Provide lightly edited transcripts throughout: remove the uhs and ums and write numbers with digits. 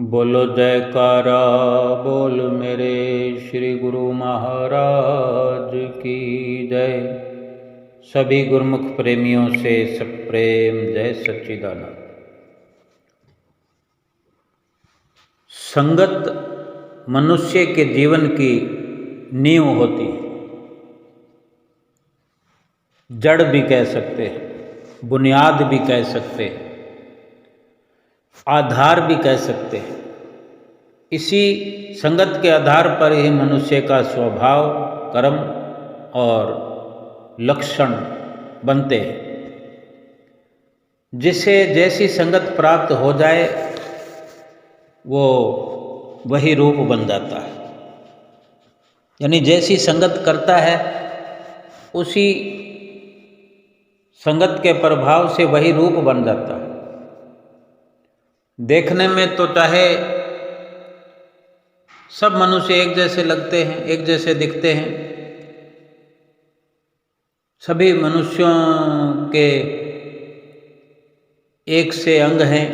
बोलो जयकारा बोल मेरे श्री गुरु महाराज की जय। सभी गुरुमुख प्रेमियों से सब प्रेम जय सच्चिदानंद। संगत मनुष्य के जीवन की नींव होती है, जड़ भी कह सकते हैं, बुनियाद भी कह सकते हैं, आधार भी कह सकते हैं। इसी संगत के आधार पर ही मनुष्य का स्वभाव, कर्म और लक्षण बनते हैं। जिसे जैसी संगत प्राप्त हो जाए वो वही रूप बन जाता है। यानी जैसी संगत करता है उसी संगत के प्रभाव से वही रूप बन जाता है। देखने में तो चाहे सब मनुष्य एक जैसे लगते हैं, एक जैसे दिखते हैं, सभी मनुष्यों के एक से अंग हैं,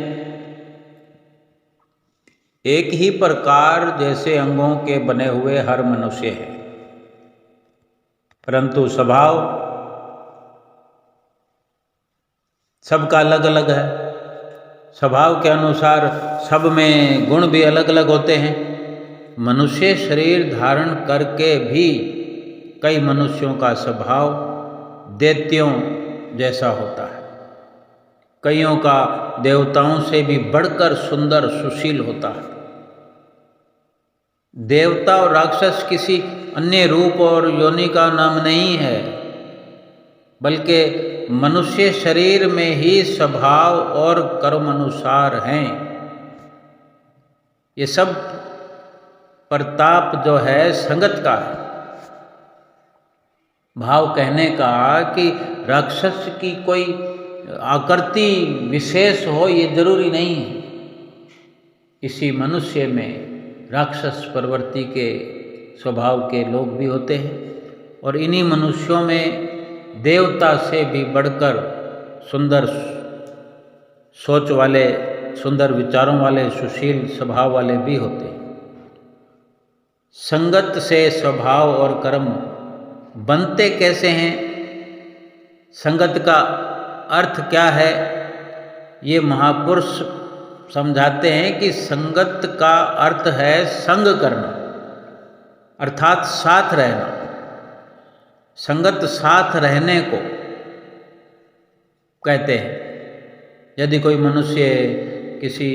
एक ही प्रकार जैसे अंगों के बने हुए हर मनुष्य है, परंतु स्वभाव सबका अलग अलग है। स्वभाव के अनुसार सब में गुण भी अलग अलग होते हैं। मनुष्य शरीर धारण करके भी कई मनुष्यों का स्वभाव दैत्यों जैसा होता है, कईयों का देवताओं से भी बढ़कर सुंदर सुशील होता है। देवता और राक्षस किसी अन्य रूप और योनि का नाम नहीं है, बल्कि मनुष्य शरीर में ही स्वभाव और कर्म अनुसार हैं। ये सब प्रताप जो है संगत का है। भाव कहने का कि राक्षस की कोई आकृति विशेष हो ये जरूरी नहीं है। इसी मनुष्य में राक्षस प्रवृत्ति के स्वभाव के लोग भी होते हैं और इन्हीं मनुष्यों में देवता से भी बढ़कर सुंदर सोच वाले, सुंदर विचारों वाले, सुशील स्वभाव वाले भी होते हैं। संगत से स्वभाव और कर्म बनते कैसे हैं, संगत का अर्थ क्या है, ये महापुरुष समझाते हैं कि संगत का अर्थ है संग करना, अर्थात साथ रहना। संगत साथ रहने को कहते हैं। यदि कोई मनुष्य किसी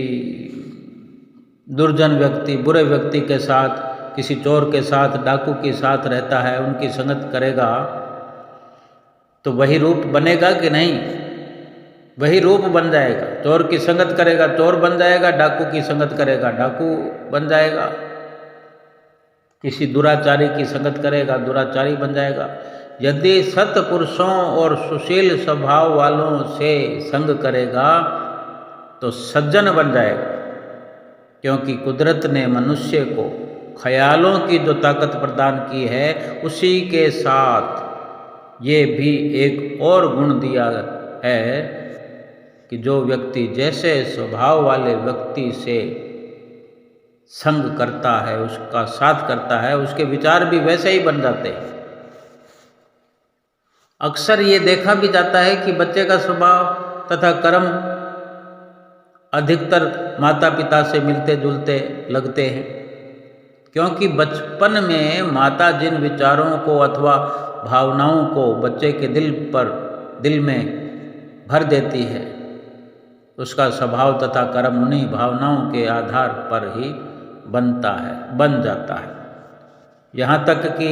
दुर्जन व्यक्ति, बुरे व्यक्ति के साथ, किसी चोर के साथ, डाकू के साथ रहता है, उनकी संगत करेगा तो वही रूप बनेगा कि नहीं? वही रूप बन जाएगा। चोर की संगत करेगा चोर बन जाएगा, डाकू की संगत करेगा डाकू बन जाएगा, किसी दुराचारी की संगत करेगा दुराचारी बन जाएगा। यदि सत्पुरुषों और सुशील स्वभाव वालों से संग करेगा तो सज्जन बन जाएगा, क्योंकि कुदरत ने मनुष्य को ख्यालों की जो ताकत प्रदान की है उसी के साथ ये भी एक और गुण दिया है कि जो व्यक्ति जैसे स्वभाव वाले व्यक्ति से संग करता है, उसका साथ करता है, उसके विचार भी वैसे ही बन जाते हैं। अक्सर ये देखा भी जाता है कि बच्चे का स्वभाव तथा कर्म अधिकतर माता पिता से मिलते जुलते लगते हैं, क्योंकि बचपन में माता जिन विचारों को अथवा भावनाओं को बच्चे के दिल में भर देती है, उसका स्वभाव तथा कर्म उन्हीं भावनाओं के आधार पर ही बन जाता है। यहाँ तक कि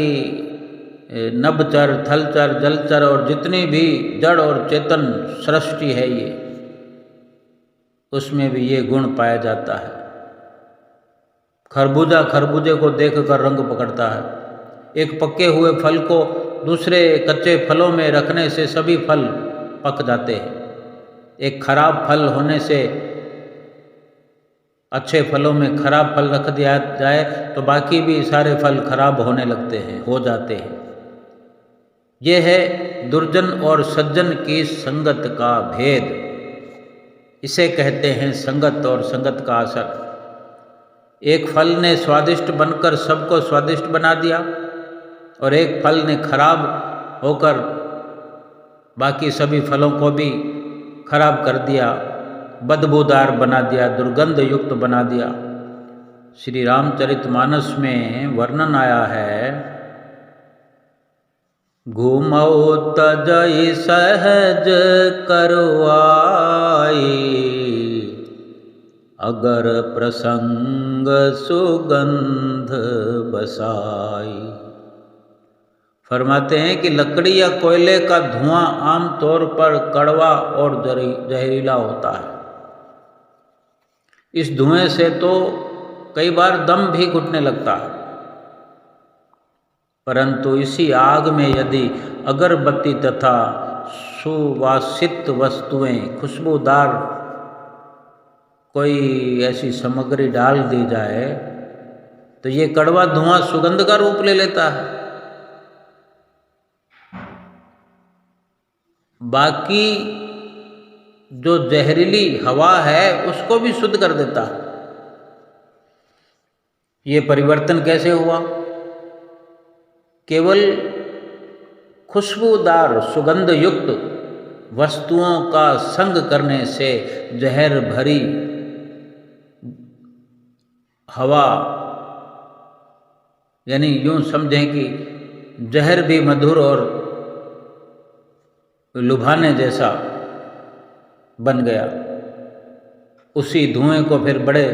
नभचर, थलचर, जलचर और जितनी भी जड़ और चेतन सृष्टि है ये, उसमें भी ये गुण पाया जाता है। खरबूजा खरबूजे को देखकर रंग पकड़ता है। एक पके हुए फल को दूसरे कच्चे फलों में रखने से सभी फल पक जाते हैं। एक खराब फल होने से अच्छे फलों में खराब फल रख दिया जाए तो बाकी भी सारे फल खराब होने लगते हैं, हो जाते हैं। ये है दुर्जन और सज्जन की संगत का भेद। इसे कहते हैं संगत और संगत का असर। एक फल ने स्वादिष्ट बनकर सबको स्वादिष्ट बना दिया और एक फल ने खराब होकर बाकी सभी फलों को भी खराब कर दिया, बदबूदार बना दिया, दुर्गंध युक्त बना दिया। श्री रामचरितमानस में वर्णन आया है, घूमौ तजई सहज करवाई, अगर प्रसंग सुगंध बसाई। फरमाते हैं कि लकड़ी या कोयले का धुआं आमतौर पर कड़वा और जहरीला होता है। इस धुएं से तो कई बार दम भी घुटने लगता है, परंतु इसी आग में यदि अगरबत्ती तथा सुवासित वस्तुएं, खुशबूदार कोई ऐसी सामग्री डाल दी जाए तो ये कड़वा धुआं सुगंध का रूप ले लेता है, बाकी जो जहरीली हवा है उसको भी शुद्ध कर देता है। ये परिवर्तन कैसे हुआ? केवल खुशबूदार सुगंध युक्त वस्तुओं का संग करने से जहर भरी हवा, यानी यूं समझें कि जहर भी मधुर और लुभाने जैसा बन गया। उसी धुएं को फिर बड़े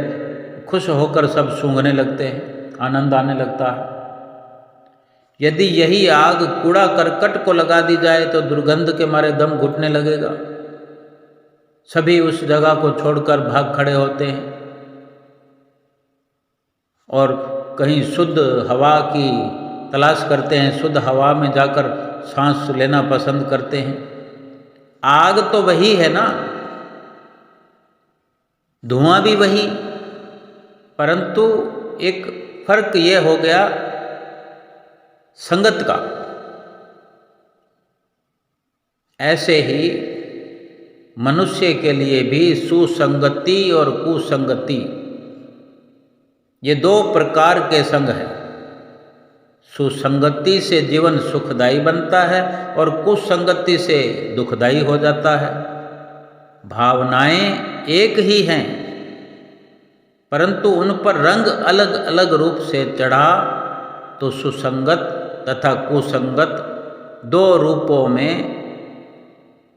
खुश होकर सब सूंघने लगते हैं, आनंद आने लगता है। यदि यही आग कूड़ा करकट को लगा दी जाए तो दुर्गंध के मारे दम घुटने लगेगा, सभी उस जगह को छोड़कर भाग खड़े होते हैं और कहीं शुद्ध हवा की तलाश करते हैं, शुद्ध हवा में जाकर सांस लेना पसंद करते हैं। आग तो वही है ना, धुआं भी वही, परंतु एक फर्क ये हो गया संगत का। ऐसे ही मनुष्य के लिए भी सुसंगति और कुसंगति, ये दो प्रकार के संग हैं। सुसंगति से जीवन सुखदायी बनता है और कुसंगति से दुखदायी हो जाता है। भावनाएं एक ही हैं, परंतु उन पर रंग अलग अलग रूप से चढ़ा तो सुसंगत तथा कुसंगत दो रूपों में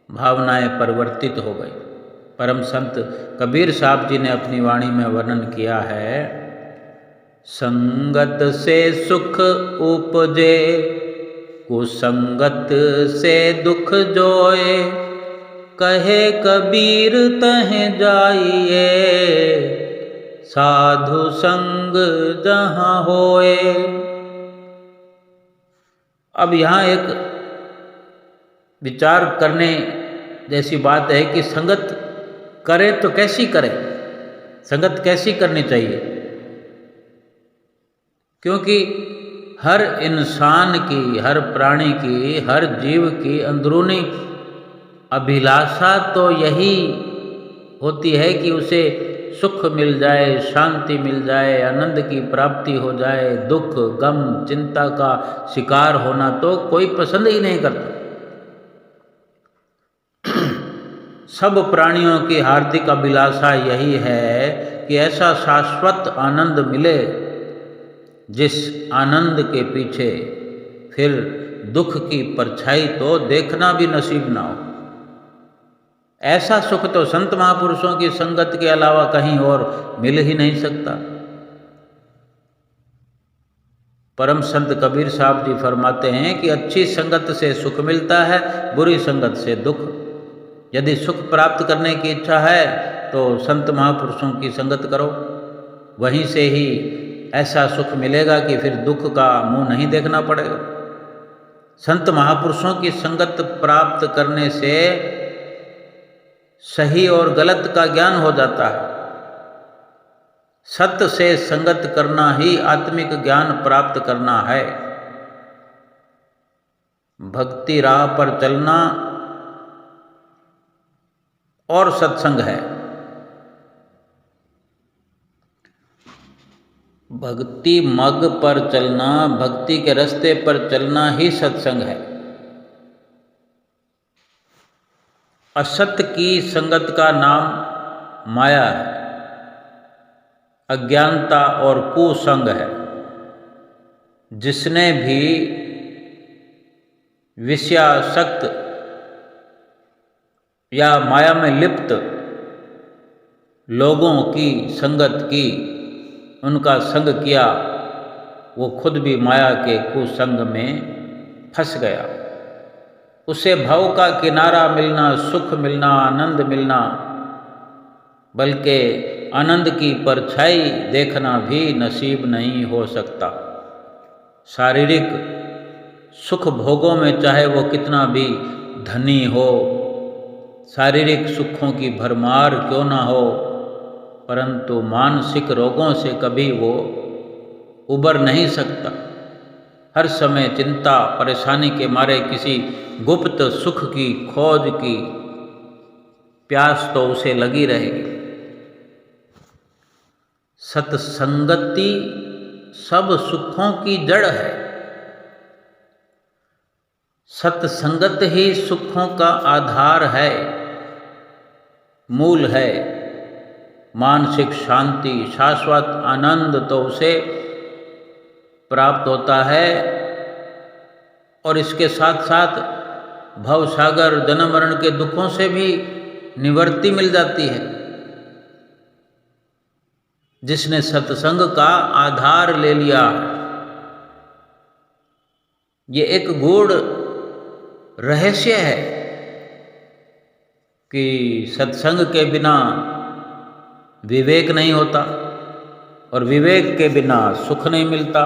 भावनाएं परिवर्तित हो गई। परम संत कबीर साहब जी ने अपनी वाणी में वर्णन किया है, संगत से सुख उपजे, कुसंगत से दुख जोए, कहे कबीर तहें जाइए, साधु संग जहाँ होए। अब यहाँ एक विचार करने जैसी बात है कि संगत करे तो कैसी करे, संगत कैसी करनी चाहिए, क्योंकि हर इंसान की, हर प्राणी की, हर जीव की अंदरूनी अभिलाषा तो यही होती है कि उसे सुख मिल जाए, शांति मिल जाए, आनंद की प्राप्ति हो जाए। दुख, गम, चिंता का शिकार होना तो कोई पसंद ही नहीं करता। सब प्राणियों की हार्दिक अभिलाषा यही है कि ऐसा शाश्वत आनंद मिले जिस आनंद के पीछे फिर दुख की परछाई तो देखना भी नसीब ना हो। ऐसा सुख तो संत महापुरुषों की संगत के अलावा कहीं और मिल ही नहीं सकता। परम संत कबीर साहब जी फरमाते हैं कि अच्छी संगत से सुख मिलता है, बुरी संगत से दुख। यदि सुख प्राप्त करने की इच्छा है तो संत महापुरुषों की संगत करो, वहीं से ही ऐसा सुख मिलेगा कि फिर दुख का मुंह नहीं देखना पड़ेगा। संत महापुरुषों की संगत प्राप्त करने से सही और गलत का ज्ञान हो जाता है। सत्य से संगत करना ही आत्मिक ज्ञान प्राप्त करना है। भक्ति राह पर चलना और सत्संग है। भक्ति मार्ग पर चलना, भक्ति के रास्ते पर चलना ही सत्संग है। असत की संगत का नाम माया है, अज्ञानता और कुसंग है। जिसने भी विषयासक्त या माया में लिप्त लोगों की संगत की, उनका संग किया, वो खुद भी माया के कुसंग में फंस गया। उसे भव का किनारा मिलना, सुख मिलना, आनंद मिलना, बल्कि आनंद की परछाई देखना भी नसीब नहीं हो सकता। शारीरिक सुख भोगों में चाहे वो कितना भी धनी हो, शारीरिक सुखों की भरमार क्यों ना हो, परंतु मानसिक रोगों से कभी वो उबर नहीं सकता। हर समय चिंता परेशानी के मारे किसी गुप्त सुख की खोज की प्यास तो उसे लगी रहेगी। सत्संगति सब सुखों की जड़ है। सत्संगत ही सुखों का आधार है, मूल है। मानसिक शांति, शाश्वत आनंद तो उसे प्राप्त होता है और इसके साथ साथ भवसागर जन्म मरण के दुखों से भी निवृत्ति मिल जाती है। जिसने सत्संग का आधार ले लिया, ये एक गूढ़ रहस्य है कि सत्संग के बिना विवेक नहीं होता और विवेक के बिना सुख नहीं मिलता।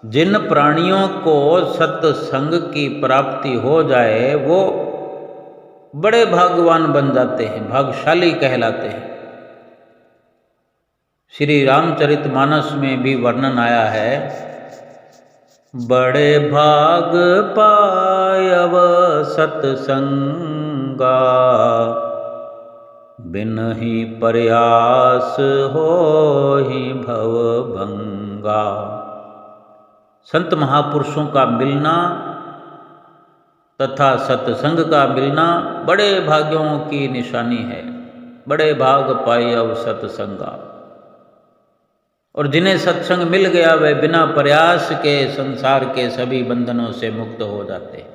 जिन प्राणियों को सत्संग की प्राप्ति हो जाए वो बड़े भाग्यवान बन जाते हैं, भाग्यशाली कहलाते हैं। श्री रामचरितमानस में भी वर्णन आया है, बड़े भाग पायव सत्संगा, बिनहि प्रयास होहि भव भंगा। संत महापुरुषों का मिलना तथा सत्संग का मिलना बड़े भाग्यों की निशानी है। बड़े भाग पायव सत्संगा। और जिन्हें सत्संग मिल गया वे बिना प्रयास के संसार के सभी बंधनों से मुक्त हो जाते हैं।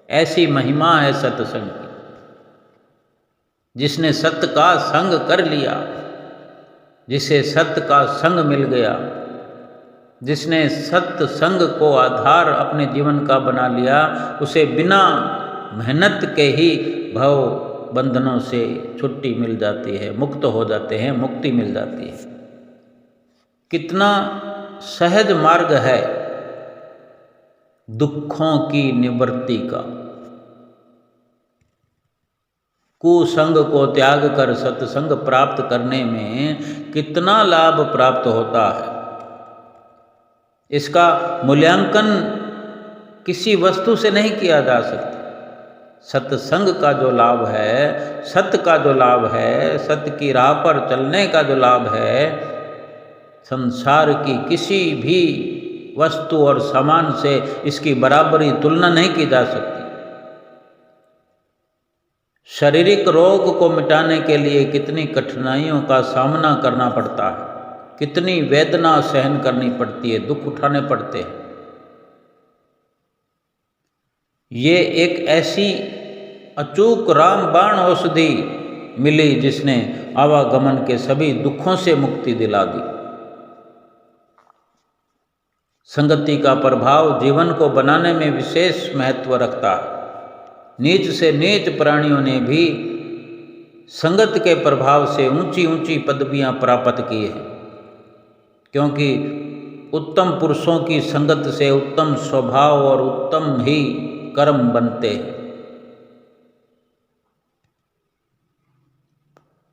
ऐसी महिमा है सत्संग की। जिसने सत्य का संग कर लिया, जिसे सत्य का संग मिल गया, जिसने सत्य संग को आधार अपने जीवन का बना लिया, उसे बिना मेहनत के ही भव बंधनों से छुट्टी मिल जाती है, मुक्त हो जाते हैं, मुक्ति मिल जाती है। कितना सहज मार्ग है दुखों की निवृत्ति का। कुसंग को त्याग कर सत्संग प्राप्त करने में कितना लाभ प्राप्त होता है, इसका मूल्यांकन किसी वस्तु से नहीं किया जा सकता। सत्संग का जो लाभ है, सत्य का जो लाभ है, सत्य की राह पर चलने का जो लाभ है, संसार की किसी भी वस्तु और सामान से इसकी बराबरी तुलना नहीं की जा सकती। शारीरिक रोग को मिटाने के लिए कितनी कठिनाइयों का सामना करना पड़ता है, कितनी वेदना सहन करनी पड़ती है, दुख उठाने पड़ते हैं। ये एक ऐसी अचूक रामबाण औषधि मिली जिसने आवागमन के सभी दुखों से मुक्ति दिला दी। संगति का प्रभाव जीवन को बनाने में विशेष महत्व रखता है। नीच से नीच प्राणियों ने भी संगत के प्रभाव से ऊंची ऊंची पदवियां प्राप्त की है, क्योंकि उत्तम पुरुषों की संगत से उत्तम स्वभाव और उत्तम ही कर्म बनते हैं।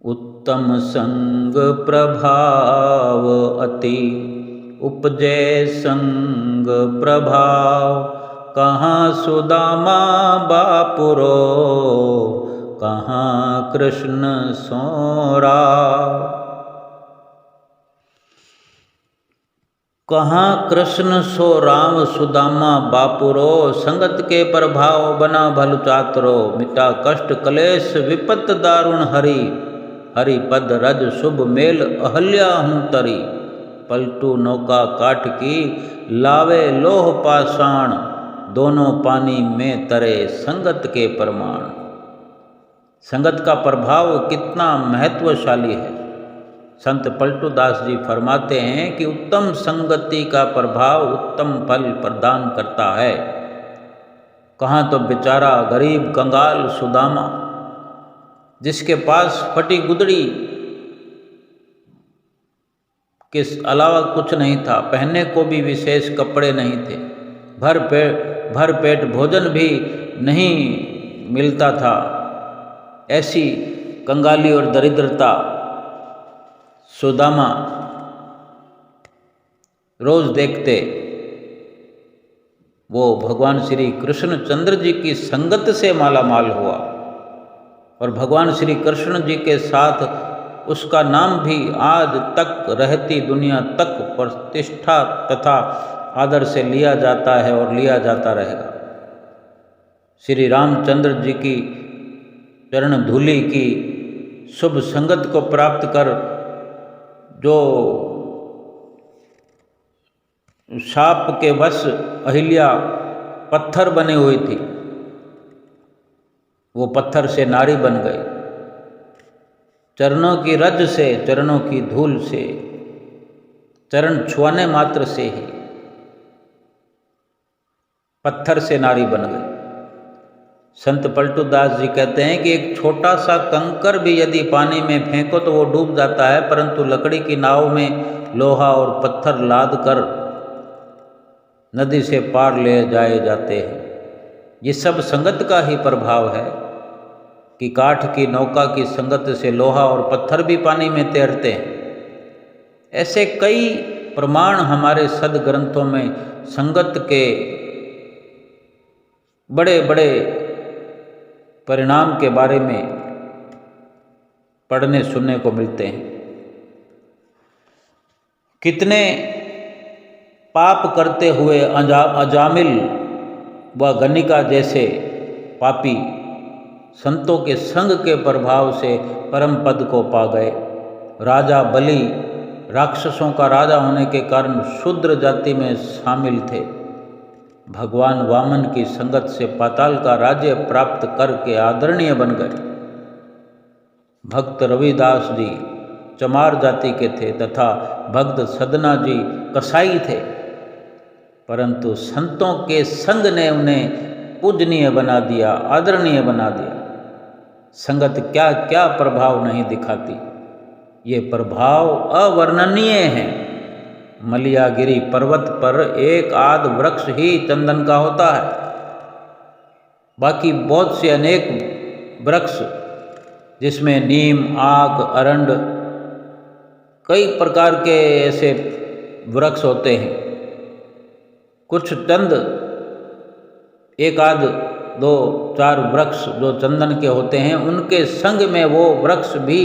उत्तम संग प्रभाव अति उपजे संग प्रभाव, कहाँ सुदामा बापुरो कहाँ कृष्ण सोरा। कहाँ कृष्ण सो राम सुदामा बापुरो, संगत के प्रभाव बना भल चातरो, मिटा कष्ट कलेश विपत दारुण हरि, हरि पद रज शुभ मेल अहल्या हूँ तरी, पलटू नौका काठ की लावे लोह पाषाण, दोनों पानी में तरे संगत के प्रमाण। संगत का प्रभाव कितना महत्वशाली है। संत पलटू दास जी फरमाते हैं कि उत्तम संगति का प्रभाव उत्तम फल प्रदान करता है। कहाँ तो बेचारा गरीब कंगाल सुदामा, जिसके पास फटी गुदड़ी के अलावा कुछ नहीं था, पहनने को भी विशेष कपड़े नहीं थे, भर पेट भोजन भी नहीं मिलता था, ऐसी कंगाली और दरिद्रता सुदामा रोज देखते। वो भगवान श्री कृष्णचंद्र जी की संगत से माला माल हुआ और भगवान श्री कृष्ण जी के साथ उसका नाम भी आज तक रहती दुनिया तक प्रतिष्ठा तथा आदर से लिया जाता है और लिया जाता रहेगा। श्री रामचंद्र जी की चरण धूलि की शुभ संगत को प्राप्त कर जो शाप के वश अहिल्या पत्थर बने हुई थी, वो पत्थर से नारी बन गई। चरणों की रज से, चरणों की धूल से, चरण छुआने मात्र से ही पत्थर से नारी बन गई। संत पलटू दास जी कहते हैं कि एक छोटा सा कंकर भी यदि पानी में फेंको तो वो डूब जाता है, परंतु लकड़ी की नाव में लोहा और पत्थर लाद कर नदी से पार ले जाए जाते हैं। ये सब संगत का ही प्रभाव है कि काठ की नौका की संगत से लोहा और पत्थर भी पानी में तैरते हैं। ऐसे कई प्रमाण हमारे सदग्रंथों में संगत के बड़े बड़े परिणाम के बारे में पढ़ने सुनने को मिलते हैं। कितने पाप करते हुए अजामिल व गणिका जैसे पापी संतों के संग के प्रभाव से परम पद को पा गए। राजा बलि राक्षसों का राजा होने के कारण शूद्र जाति में शामिल थे। भगवान वामन की संगत से पाताल का राज्य प्राप्त करके आदरणीय बन गए। भक्त रविदास जी चमार जाति के थे तथा भक्त सदना जी कसाई थे, परंतु संतों के संग ने उन्हें पूजनीय बना दिया, आदरणीय बना दिया। संगत क्या क्या प्रभाव नहीं दिखाती, ये प्रभाव अवर्णनीय है। मलियागिरी पर्वत पर एक आध वृक्ष ही चंदन का होता है, बाकी बहुत से अनेक वृक्ष जिसमें नीम, आक, अरंड, कई प्रकार के ऐसे वृक्ष होते हैं। कुछ चंद एक आध दो चार वृक्ष जो चंदन के होते हैं, उनके संग में वो वृक्ष भी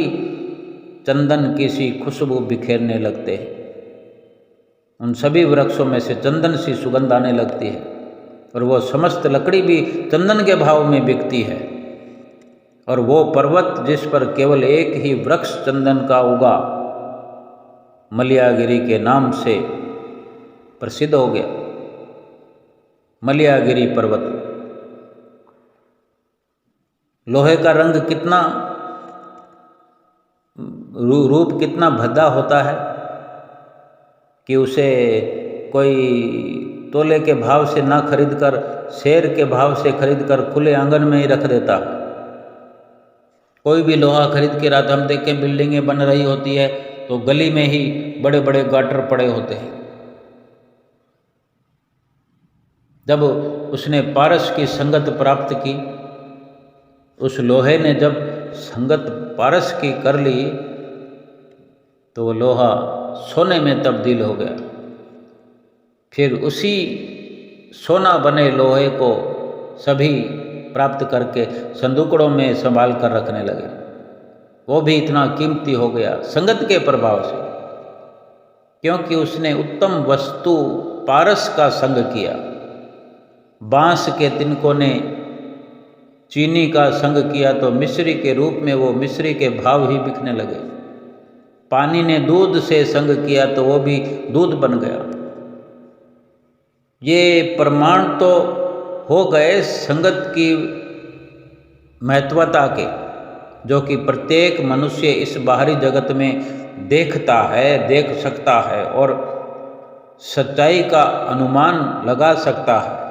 चंदन की सी खुशबू बिखेरने लगते हैं। उन सभी वृक्षों में से चंदन सी सुगंध आने लगती है और वो समस्त लकड़ी भी चंदन के भाव में बिकती है। और वो पर्वत जिस पर केवल एक ही वृक्ष चंदन का उगा, मलियागिरी के नाम से प्रसिद्ध हो गया। मलियागिरी पर्वत। लोहे का रंग कितना रूप कितना भद्दा होता है कि उसे कोई तोले के भाव से ना खरीद कर, शेर के भाव से खरीद कर खुले आंगन में ही रख देता। कोई भी लोहा खरीद के रात हम देखें बिल्डिंगें बन रही होती है तो गली में ही बड़े बड़े गाटर पड़े होते हैं। जब उसने पारस की संगत प्राप्त की, उस लोहे ने जब संगत पारस की कर ली तो वो लोहा सोने में तब्दील हो गया। फिर उसी सोना बने लोहे को सभी प्राप्त करके संदूकड़ों में संभाल कर रखने लगे। वो भी इतना कीमती हो गया संगत के प्रभाव से। क्योंकि उसने उत्तम वस्तु पारस का संग किया। बांस के तिनकों ने चीनी का संग किया तो मिश्री के रूप में वो मिश्री के भाव ही बिकने लगे। पानी ने दूध से संग किया तो वो भी दूध बन गया। ये प्रमाण तो हो गए संगत की महत्वता के, जो कि प्रत्येक मनुष्य इस बाहरी जगत में देखता है, देख सकता है और सच्चाई का अनुमान लगा सकता है।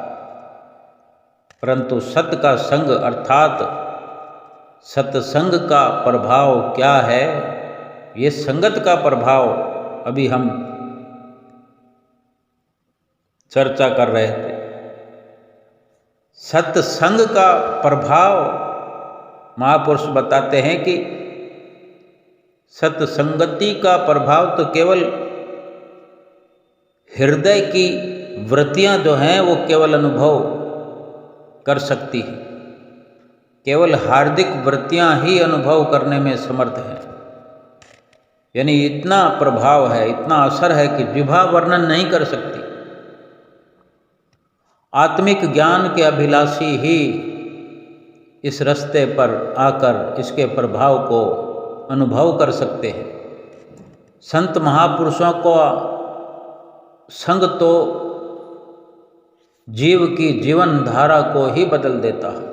परंतु सत्य का संग अर्थात सत्संग का प्रभाव क्या है, ये संगत का प्रभाव अभी हम चर्चा कर रहे थे। सत्संग का प्रभाव महापुरुष बताते हैं कि सत्संगति का प्रभाव तो केवल हृदय की वृत्तियां जो हैं वो केवल अनुभव कर सकती है। केवल हार्दिक वृत्तियां ही अनुभव करने में समर्थ है। यानी इतना प्रभाव है, इतना असर है कि जिह्वा वर्णन नहीं कर सकती। आत्मिक ज्ञान के अभिलाषी ही इस रास्ते पर आकर इसके प्रभाव को अनुभव कर सकते हैं। संत महापुरुषों को संग तो जीव की जीवन धारा को ही बदल देता है।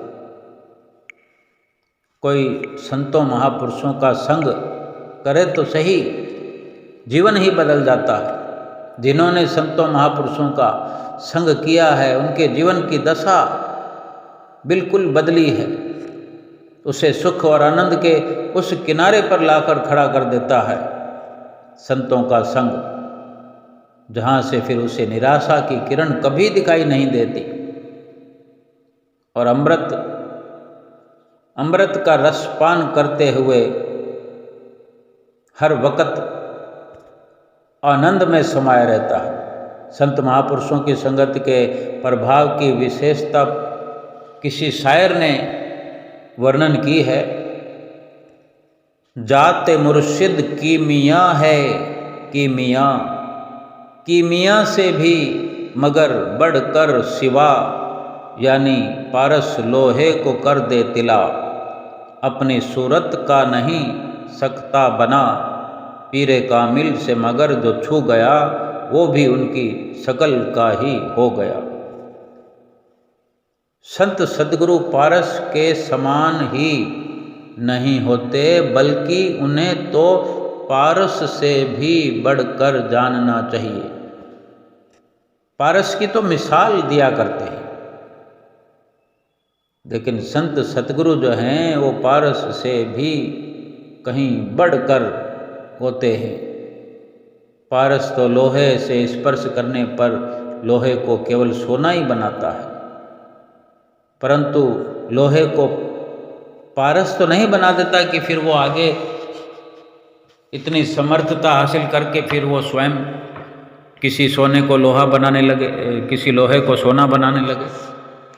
कोई संतों महापुरुषों का संग करे तो सही, जीवन ही बदल जाता है। जिन्होंने संतों महापुरुषों का संग किया है उनके जीवन की दशा बिल्कुल बदली है। उसे सुख और आनंद के उस किनारे पर लाकर खड़ा कर देता है संतों का संग, जहाँ से फिर उसे निराशा की किरण कभी दिखाई नहीं देती। और अमृत का रसपान करते हुए हर वक्त आनंद में समाया रहता है। संत महापुरुषों की संगत के प्रभाव की विशेषता किसी शायर ने वर्णन की है। जाते मुर्शिद कीमिया है कीमिया, कीमिया से भी मगर बढ़कर सिवा, यानी पारस लोहे को कर दे तिला, अपनी सूरत का नहीं सकता बना, पीरे कामिल से मगर जो छू गया वो भी उनकी शकल का ही हो गया। संत सद्गुरु पारस के समान ही नहीं होते, बल्कि उन्हें तो पारस से भी बढ़कर जानना चाहिए। पारस की तो मिसाल दिया करते हैं, लेकिन संत सतगुरु जो हैं वो पारस से भी कहीं बढ़कर होते हैं। पारस तो लोहे से स्पर्श करने पर लोहे को केवल सोना ही बनाता है, परंतु लोहे को पारस तो नहीं बना देता कि फिर वो आगे इतनी समर्थता हासिल करके फिर वो स्वयं किसी सोने को लोहा बनाने लगे, किसी लोहे को सोना बनाने लगे।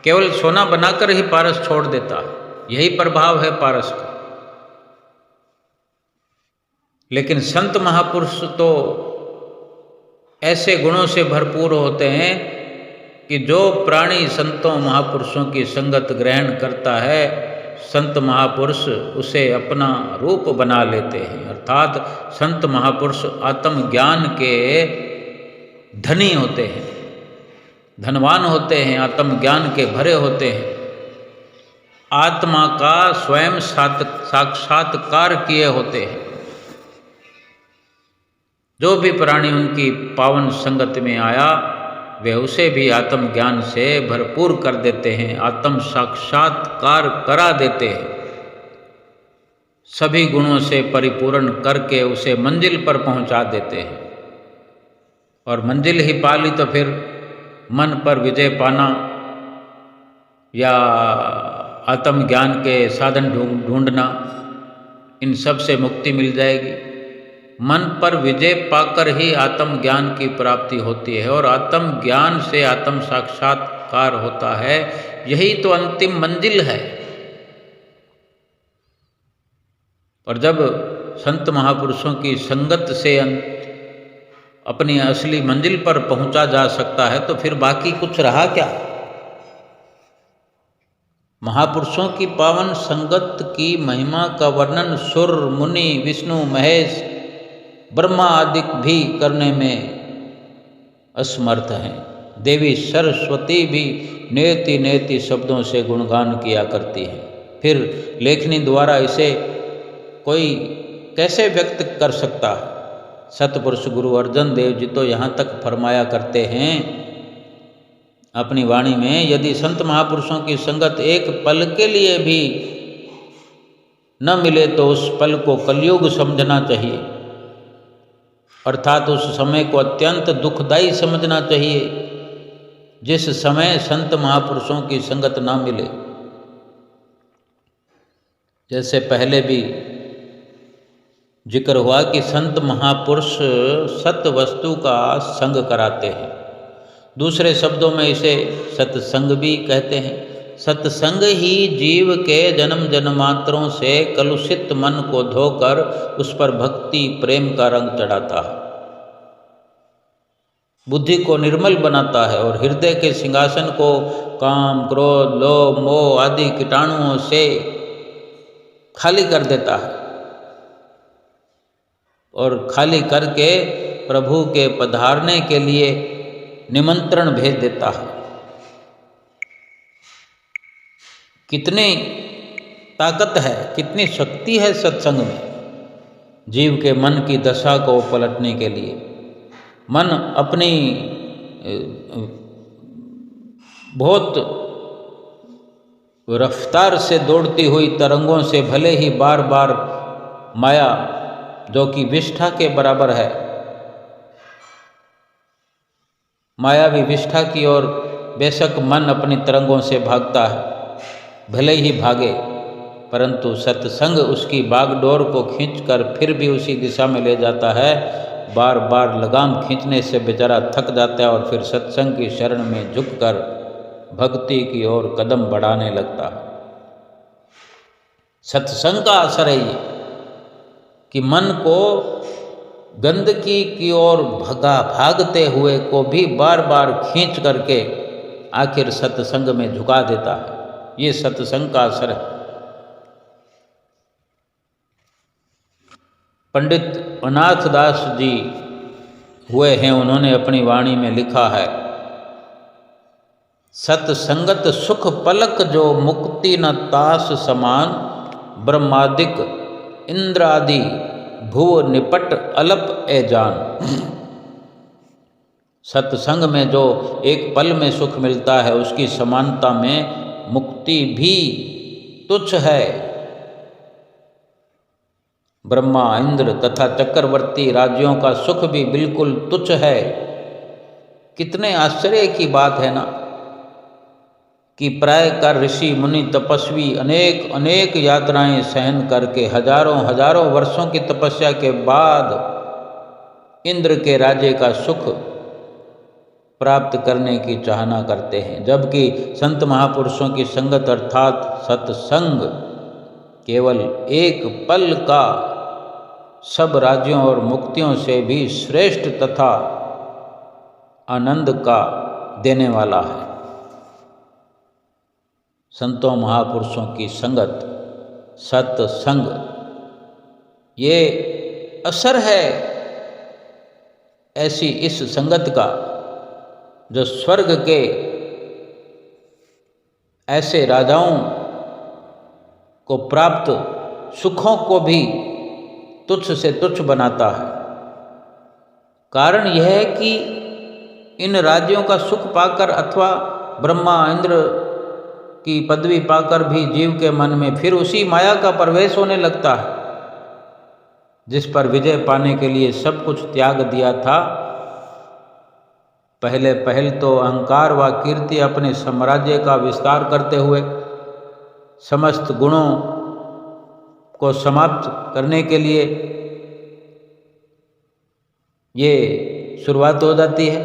केवल सोना बनाकर ही पारस छोड़ देता है। यही प्रभाव है पारस का। लेकिन संत महापुरुष तो ऐसे गुणों से भरपूर होते हैं कि जो प्राणी संतों महापुरुषों की संगत ग्रहण करता है, संत महापुरुष उसे अपना रूप बना लेते हैं। अर्थात संत महापुरुष आत्मज्ञान के धनी होते हैं, धनवान होते हैं, आत्मज्ञान के भरे होते हैं, आत्मा का स्वयं साक्षात्कार किए होते हैं। जो भी प्राणी उनकी पावन संगत में आया वे उसे भी आत्मज्ञान से भरपूर कर देते हैं, आत्म साक्षात्कार करा देते हैं, सभी गुणों से परिपूर्ण करके उसे मंजिल पर पहुंचा देते हैं। और मंजिल ही पा ली तो फिर मन पर विजय पाना या आत्मज्ञान के साधन ढूंढना, इन सब से मुक्ति मिल जाएगी। मन पर विजय पाकर ही आत्मज्ञान की प्राप्ति होती है और आत्मज्ञान से आत्म साक्षात्कार होता है। यही तो अंतिम मंजिल है। और जब संत महापुरुषों की संगत से अपनी असली मंजिल पर पहुंचा जा सकता है, तो फिर बाकी कुछ रहा क्या। महापुरुषों की पावन संगत की महिमा का वर्णन सुर, मुनि, विष्णु, महेश, ब्रह्मा आदि भी करने में असमर्थ हैं। देवी सरस्वती भी नेति नेति शब्दों से गुणगान किया करती है। फिर लेखनी द्वारा इसे कोई कैसे व्यक्त कर सकता है। सतपुरुष गुरु अर्जन देव जी तो यहाँ तक फरमाया करते हैं अपनी वाणी में, यदि संत महापुरुषों की संगत एक पल के लिए भी न मिले तो उस पल को कलयुग समझना चाहिए, अर्थात उस समय को अत्यंत दुखदायी समझना चाहिए जिस समय संत महापुरुषों की संगत ना मिले। जैसे पहले भी जिक्र हुआ कि संत महापुरुष सत वस्तु का संग कराते हैं। दूसरे शब्दों में इसे सत्संग भी कहते हैं। सत्संग ही जीव के जन्म जन्मांतरों से कलुषित मन को धोकर उस पर भक्ति प्रेम का रंग चढ़ाता है, बुद्धि को निर्मल बनाता है और हृदय के सिंहासन को काम, क्रोध, लोभ, मोह आदि कीटाणुओं से खाली कर देता है और खाली करके प्रभु के पधारने के लिए निमंत्रण भेज देता है। कितनी ताकत है, कितनी शक्ति है सत्संग में जीव के मन की दशा को पलटने के लिए। मन अपनी बहुत रफ्तार से दौड़ती हुई तरंगों से भले ही बार बार माया जो कि विष्ठा के बराबर है, मायावी विष्ठा की ओर बेशक मन अपनी तरंगों से भागता है, भले ही भागे, परंतु सत्संग उसकी बागडोर को खींचकर फिर भी उसी दिशा में ले जाता है। बार बार लगाम खींचने से बेचारा थक जाता है और फिर सत्संग की शरण में झुककर भक्ति की ओर कदम बढ़ाने लगता है। सत्संग का असर है ये कि मन को गंदगी की ओर भागते हुए को भी बार बार खींच करके आखिर सत्संग में झुका देता है। ये सत्संग का असर है। पंडित अनाथ दास जी हुए हैं, उन्होंने अपनी वाणी में लिखा है, सत्संगत सुख पलक जो मुक्ति न तास समान, ब्रह्मादिक इंद्रादि भुव निपट अलप ए जान। सत्संग में जो एक पल में सुख मिलता है उसकी समानता में मुक्ति भी तुच्छ है। ब्रह्मा, इंद्र तथा चक्रवर्ती राज्यों का सुख भी बिल्कुल तुच्छ है। कितने आश्चर्य की बात है ना कि प्रायः ऋषि मुनि तपस्वी अनेक अनेक यातनाएं सहन करके हजारों हजारों वर्षों की तपस्या के बाद इंद्र के राज्य का सुख प्राप्त करने की चाहना करते हैं, जबकि संत महापुरुषों की संगत अर्थात सत्संग केवल एक पल का सब राज्यों और मुक्तियों से भी श्रेष्ठ तथा आनंद का देने वाला है। संतों महापुरुषों की संगत, सत्संग, ये असर है ऐसी इस संगत का जो स्वर्ग के ऐसे राजाओं को प्राप्त सुखों को भी तुच्छ से तुच्छ बनाता है। कारण यह है कि इन राज्यों का सुख पाकर अथवा ब्रह्मा इंद्र की पदवी पाकर भी जीव के मन में फिर उसी माया का प्रवेश होने लगता है जिस पर विजय पाने के लिए सब कुछ त्याग दिया था। पहल तो अहंकार व कीर्ति अपने साम्राज्य का विस्तार करते हुए समस्त गुणों को समाप्त करने के लिए ये शुरुआत हो जाती है,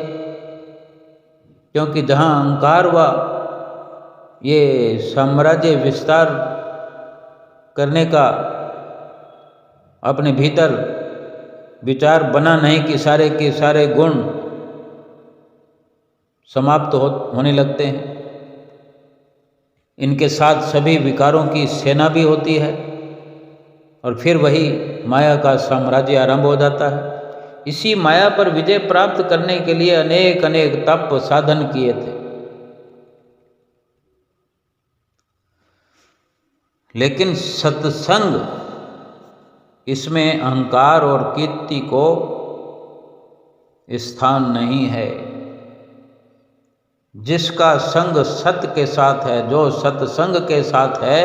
क्योंकि जहाँ अहंकार व ये साम्राज्य विस्तार करने का अपने भीतर विचार बना नहीं कि सारे के सारे गुण समाप्त होने लगते हैं। इनके साथ सभी विकारों की सेना भी होती है और फिर वही माया का साम्राज्य आरंभ हो जाता है। इसी माया पर विजय प्राप्त करने के लिए अनेक अनेक तप साधन किए थे, लेकिन सत्संग इसमें अहंकार और कीर्ति को स्थान नहीं है। जिसका संग सत्य के साथ है, जो सत्संग के साथ है,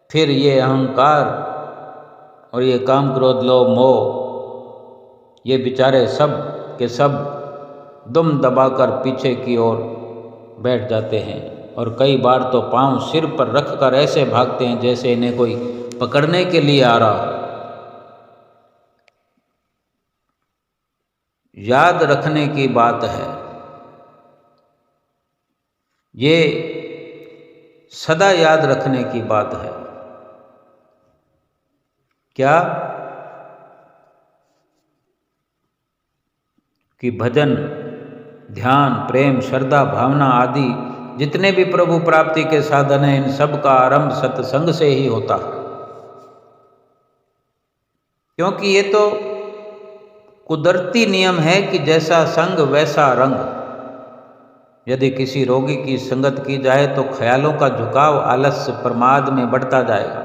फिर ये अहंकार और ये काम क्रोध लोभ मोह ये बेचारे सब के सब दुम दबाकर पीछे की ओर बैठ जाते हैं और कई बार तो पांव सिर पर रखकर ऐसे भागते हैं जैसे इन्हें कोई पकड़ने के लिए आ रहा हो। याद रखने की बात है, ये सदा याद रखने की बात है। क्या कि भजन, ध्यान, प्रेम, श्रद्धा, भावना आदि जितने भी प्रभु प्राप्ति के साधन हैं, इन सब का आरंभ सत्संग से ही होता है। क्योंकि ये तो कुदरती नियम है कि जैसा संग वैसा रंग। यदि किसी रोगी की संगत की जाए तो ख्यालों का झुकाव आलस्य प्रमाद में बढ़ता जाएगा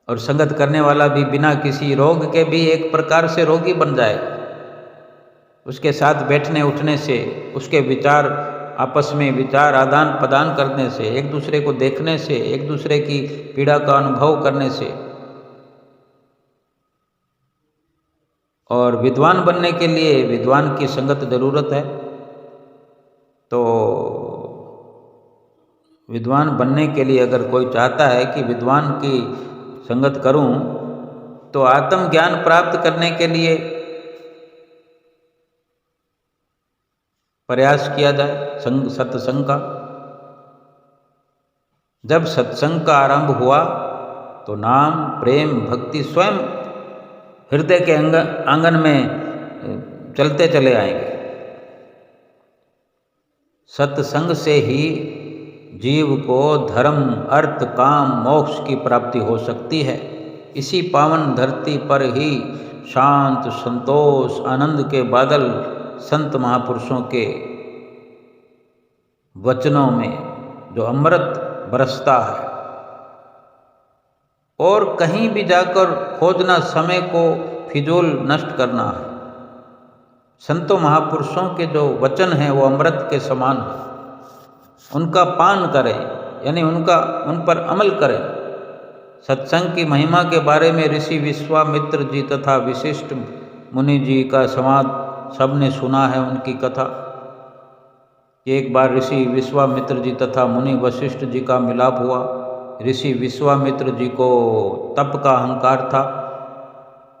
और संगत करने वाला भी बिना किसी रोग के भी एक प्रकार से रोगी बन जाएगा। उसके साथ बैठने उठने से, उसके विचार आपस में विचार आदान प्रदान करने से, एक दूसरे को देखने से, एक दूसरे की पीड़ा का अनुभव करने से, और विद्वान बनने के लिए विद्वान की संगत जरूरत है। तो विद्वान बनने के लिए अगर कोई चाहता है कि विद्वान की संगत करूं, तो आत्मज्ञान प्राप्त करने के लिए प्रयास किया जाए सत्संग का। जब सत्संग का आरंभ हुआ तो नाम, प्रेम, भक्ति स्वयं हृदय के आंगन में चलते चले आएंगे। सत्संग से ही जीव को धर्म, अर्थ, काम, मोक्ष की प्राप्ति हो सकती है। इसी पावन धरती पर ही शांत, संतोष, आनंद के बादल संत महापुरुषों के वचनों में जो अमृत बरसता है, और कहीं भी जाकर खोजना समय को फिजूल नष्ट करना है। संतों महापुरुषों के जो वचन हैं वो अमृत के समान है। उनका पान करें, यानी उन पर अमल करें। सत्संग की महिमा के बारे में ऋषि विश्वामित्र जी तथा विशिष्ट मुनि जी का संवाद सबने सुना है। उनकी कथा, एक बार ऋषि विश्वामित्र जी तथा मुनि वशिष्ठ जी का मिलाप हुआ। ऋषि विश्वामित्र जी को तप का अहंकार था।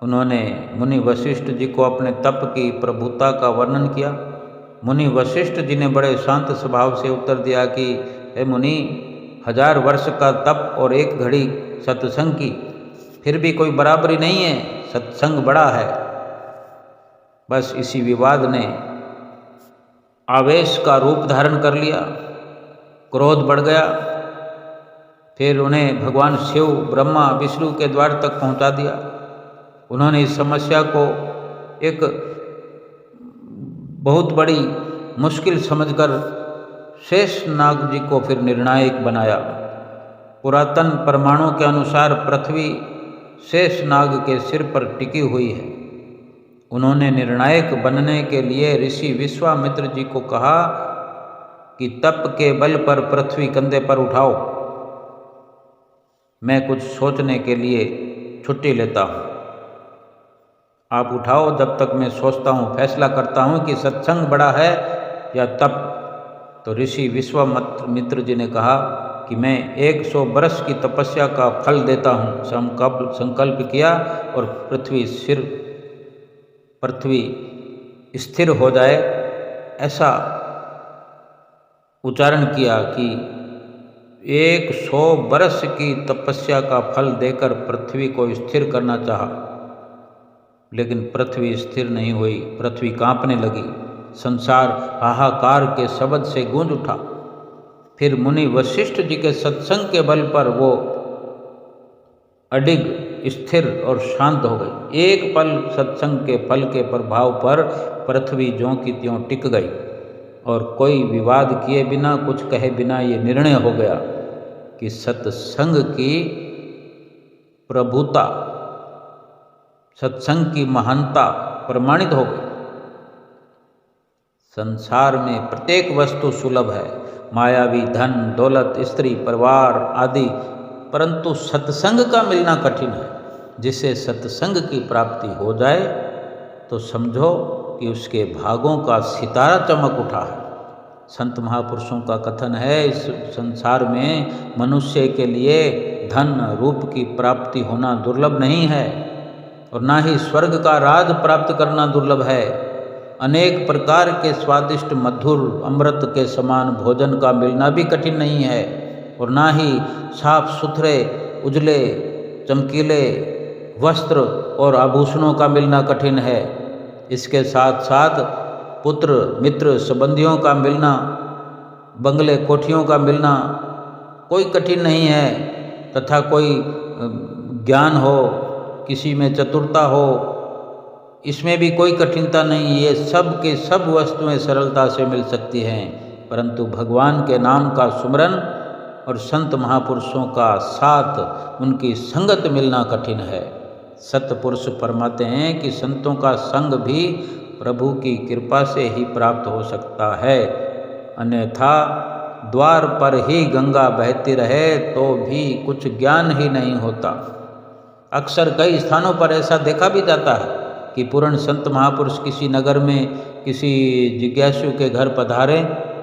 उन्होंने मुनि वशिष्ठ जी को अपने तप की प्रभुता का वर्णन किया। मुनि वशिष्ठ जी ने बड़े शांत स्वभाव से उत्तर दिया कि हे मुनि, 1000 वर्ष का तप और एक घड़ी सत्संग की फिर भी कोई बराबरी नहीं है। सत्संग बड़ा है। बस इसी विवाद ने आवेश का रूप धारण कर लिया, क्रोध बढ़ गया। फिर उन्हें भगवान शिव, ब्रह्मा, विष्णु के द्वार तक पहुंचा दिया। उन्होंने इस समस्या को एक बहुत बड़ी मुश्किल समझकर शेषनाग जी को फिर निर्णायक बनाया। पुरातन प्रमाणों के अनुसार पृथ्वी शेषनाग के सिर पर टिकी हुई है। उन्होंने निर्णायक बनने के लिए ऋषि विश्वामित्र जी को कहा कि तप के बल पर पृथ्वी कंधे पर उठाओ, मैं कुछ सोचने के लिए छुट्टी लेता हूँ। आप उठाओ, जब तक मैं सोचता हूँ, फैसला करता हूँ कि सत्संग बड़ा है या तप। तो ऋषि विश्वामित्र जी ने कहा कि मैं 100 बरस की तपस्या का फल देता हूँ। संकल्प किया और पृथ्वी स्थिर हो जाए ऐसा उच्चारण किया कि 100 बरस की तपस्या का फल देकर पृथ्वी को स्थिर करना चाहा। लेकिन पृथ्वी स्थिर नहीं हुई, पृथ्वी कांपने लगी, संसार हाहाकार के शब्द से गूंज उठा। फिर मुनि वशिष्ठ जी के सत्संग के बल पर वो अडिग, स्थिर और शांत हो गई। एक पल सत्संग के फल के प्रभाव पर पृथ्वी ज्यों की त्यों टिक गई और कोई विवाद किए बिना, कुछ कहे बिना ये निर्णय हो गया कि सत्संग की प्रभुता, सत्संग की महानता प्रमाणित हो गई। संसार में प्रत्येक वस्तु सुलभ है, मायावी धन, दौलत, स्त्री, परिवार आदि, परंतु सत्संग का मिलना कठिन है। जिसे सत्संग की प्राप्ति हो जाए तो समझो कि उसके भागों का सितारा चमक उठा है। संत महापुरुषों का कथन है, इस संसार में मनुष्य के लिए धन रूप की प्राप्ति होना दुर्लभ नहीं है और ना ही स्वर्ग का राज प्राप्त करना दुर्लभ है। अनेक प्रकार के स्वादिष्ट मधुर अमृत के समान भोजन का मिलना भी कठिन नहीं है और ना ही साफ सुथरे उजले चमकीले वस्त्र और आभूषणों का मिलना कठिन है। इसके साथ साथ पुत्र मित्र संबंधियों का मिलना, बंगले कोठियों का मिलना कोई कठिन नहीं है, तथा कोई ज्ञान हो, किसी में चतुरता हो, इसमें भी कोई कठिनता नहीं। ये सब के सब वस्तुएं सरलता से मिल सकती हैं, परंतु भगवान के नाम का सुमरन और संत महापुरुषों का साथ, उनकी संगत मिलना कठिन है। सतपुरुष फरमाते हैं कि संतों का संग भी प्रभु की कृपा से ही प्राप्त हो सकता है, अन्यथा द्वार पर ही गंगा बहती रहे तो भी कुछ ज्ञान ही नहीं होता। अक्सर कई स्थानों पर ऐसा देखा भी जाता है कि पूर्ण संत महापुरुष किसी नगर में किसी जिज्ञासु के घर पधारे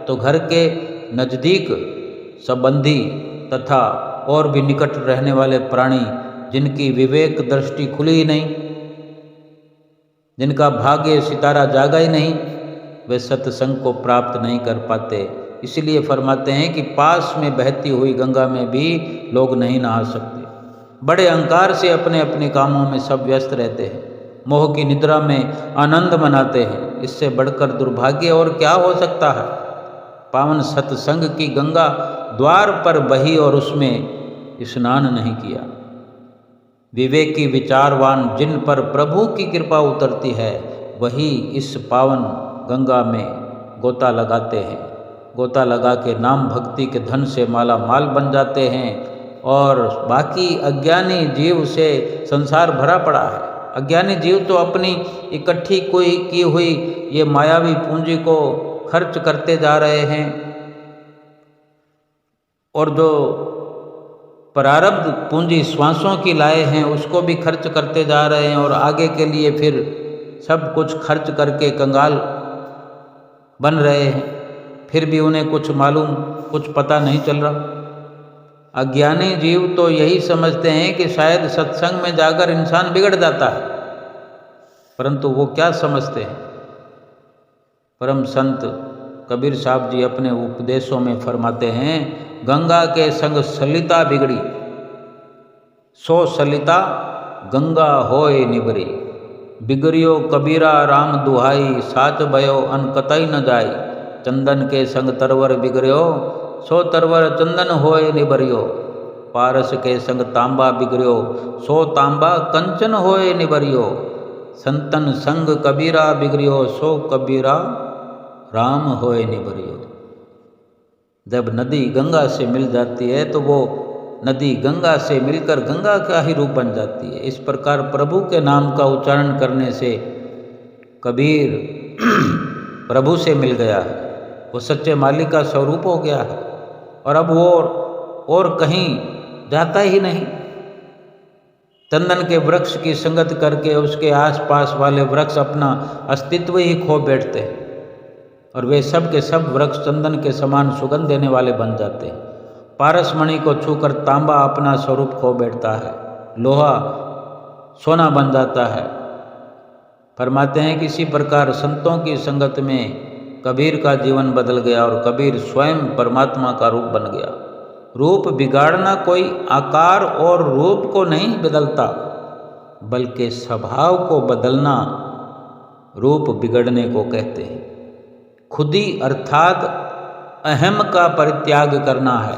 तो घर के नज़दीक संबंधी तथा और भी निकट रहने वाले प्राणी, जिनकी विवेक दृष्टि खुली ही नहीं, जिनका भाग्य सितारा जागा ही नहीं, वे सत्संग को प्राप्त नहीं कर पाते। इसलिए फरमाते हैं कि पास में बहती हुई गंगा में भी लोग नहीं नहा सकते। बड़े अहंकार से अपने अपने कामों में सब व्यस्त रहते हैं, मोह की निद्रा में आनंद मनाते हैं। इससे बढ़कर दुर्भाग्य और क्या हो सकता है। पावन सत्संग की गंगा द्वार पर बही और उसमें स्नान नहीं किया। विवेकी विचारवान जिन पर प्रभु की कृपा उतरती है, वही इस पावन गंगा में गोता लगाते हैं। गोता लगा के नाम भक्ति के धन से माला माल बन जाते हैं और बाकी अज्ञानी जीव से संसार भरा पड़ा है। अज्ञानी जीव तो अपनी इकट्ठी कोई की हुई ये मायावी पूंजी को खर्च करते जा रहे हैं और जो प्रारब्ध पूंजी श्वासों की लाए हैं उसको भी खर्च करते जा रहे हैं और आगे के लिए फिर सब कुछ खर्च करके कंगाल बन रहे हैं। फिर भी उन्हें कुछ मालूम, कुछ पता नहीं चल रहा। अज्ञानी जीव तो यही समझते हैं कि शायद सत्संग में जाकर इंसान बिगड़ जाता है, परंतु वो क्या समझते हैं। परम संत कबीर साहब जी अपने उपदेशों में फरमाते हैं, गंगा के संग सलिता बिगड़ी, सो सलिता गंगा होए निबरी। बिगड़ियो कबीरा राम दुहाई, साच भयो अन कतई न जाई। चंदन के संग तरवर बिगड़ियो, सो तरवर चंदन होए निबरियो। पारस के संग तांबा बिगड़ियो, सो तांबा कंचन होए निबरियो। संतन संग कबीरा बिगड़ियो, सो कबीरा राम होए निबरियो। जब नदी गंगा से मिल जाती है तो वो नदी गंगा से मिलकर गंगा का ही रूप बन जाती है। इस प्रकार प्रभु के नाम का उच्चारण करने से कबीर प्रभु से मिल गया है, वो सच्चे मालिक का स्वरूप हो गया है और अब वो और कहीं जाता ही नहीं। चंदन के वृक्ष की संगत करके उसके आसपास वाले वृक्ष अपना अस्तित्व ही खो बैठते हैं और वे सब के सब वृक्ष चंदन के समान सुगंध देने वाले बन जाते हैं। पारसमणि को छूकर तांबा अपना स्वरूप खो बैठता है, लोहा सोना बन जाता है। फरमाते हैं कि इसी प्रकार संतों की संगत में कबीर का जीवन बदल गया और कबीर स्वयं परमात्मा का रूप बन गया। रूप बिगाड़ना कोई आकार और रूप को नहीं बदलता, बल्कि स्वभाव को बदलना रूप बिगड़ने को कहते हैं। खुदी अर्थात अहम का परित्याग करना है,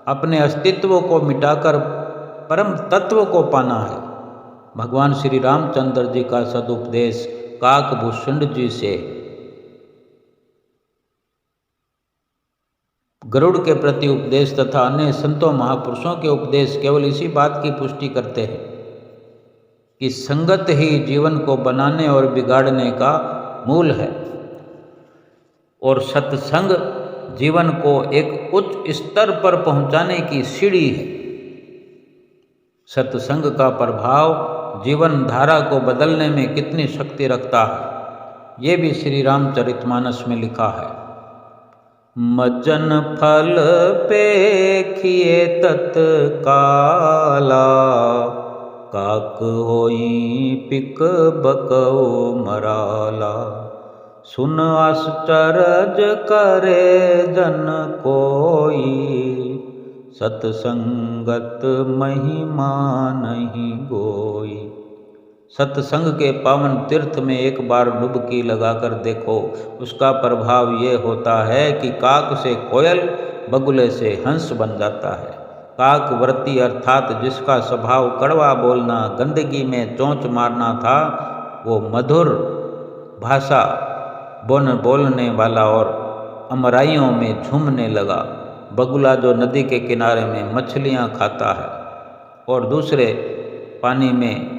अपने अस्तित्व को मिटाकर परम तत्व को पाना है। भगवान श्री रामचंद्र जी का सदुपदेश काकभूषुंड जी से गरुड़ के प्रति उपदेश तथा अन्य संतों महापुरुषों के उपदेश केवल इसी बात की पुष्टि करते हैं कि संगत ही जीवन को बनाने और बिगाड़ने का मूल है और सत्संग जीवन को एक उच्च स्तर पर पहुंचाने की सीढ़ी है। सत्संग का प्रभाव जीवन धारा को बदलने में कितनी शक्ति रखता है, ये भी श्री रामचरितमानस में लिखा है। मज्जन फल पेखिए तत्काला, काक होई पिक बकौ मराला। सुन आश्चर्य करे जन कोई, सत्संगत महिमा नहीं गोई। सत्संग के पावन तीर्थ में एक बार डुबकी लगाकर देखो, उसका प्रभाव ये होता है कि काक से कोयल, बगुले से हंस बन जाता है। काक व्रती अर्थात जिसका स्वभाव कड़वा बोलना, गंदगी में चोंच मारना था, वो मधुर भाषा बोलने वाला और अमराइयों में झूमने लगा। बगुला जो नदी के किनारे में मछलियाँ खाता है और दूसरे पानी में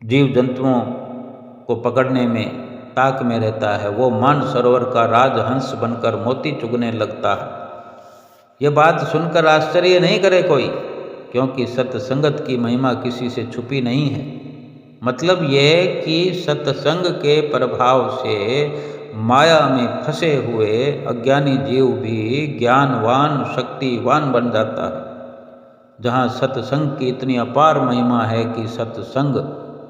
जीव जंतुओं को पकड़ने में ताक में रहता है, वो मान सरोवर का राजहंस बनकर मोती चुगने लगता है। ये बात सुनकर आश्चर्य नहीं करे कोई, क्योंकि सत्संगत की महिमा किसी से छुपी नहीं है। मतलब ये कि सत्संग के प्रभाव से माया में फंसे हुए अज्ञानी जीव भी ज्ञानवान, शक्तिवान बन जाता है। जहाँ सत्संग की इतनी अपार महिमा है कि सत्संग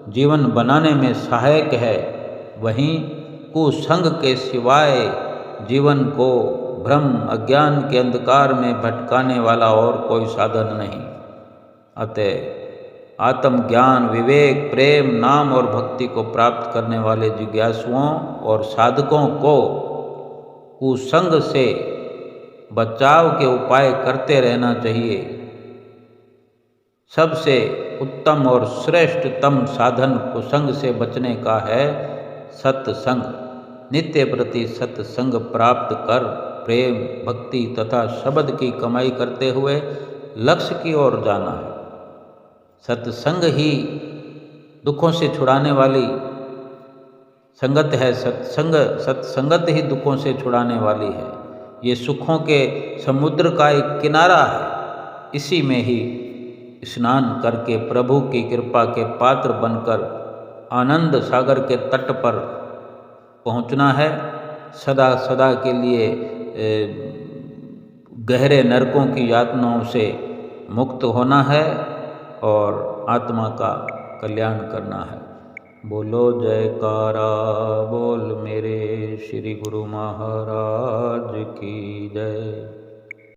जीवन बनाने में सहायक है, वहीं कुसंग के सिवाय जीवन को भ्रम अज्ञान के अंधकार में भटकाने वाला और कोई साधन नहीं। अतः आत्मज्ञान, विवेक, प्रेम, नाम और भक्ति को प्राप्त करने वाले जिज्ञासुओं और साधकों को कुसंग से बचाव के उपाय करते रहना चाहिए। सबसे उत्तम और श्रेष्ठतम साधन कुसंग से बचने का है सत्संग। नित्य प्रति सत्संग प्राप्त कर प्रेम, भक्ति तथा शब्द की कमाई करते हुए लक्ष्य की ओर जाना है। सत्संग ही दुखों से छुड़ाने वाली संगत है। सत्संगत ही दुखों से छुड़ाने वाली है। ये सुखों के समुद्र का एक किनारा है। इसी में ही स्नान करके प्रभु की कृपा के पात्र बनकर आनंद सागर के तट पर पहुंचना है। सदा सदा के लिए गहरे नरकों की यातनाओं से मुक्त होना है और आत्मा का कल्याण करना है। बोलो जयकारा बोल मेरे श्री गुरु महाराज की जय।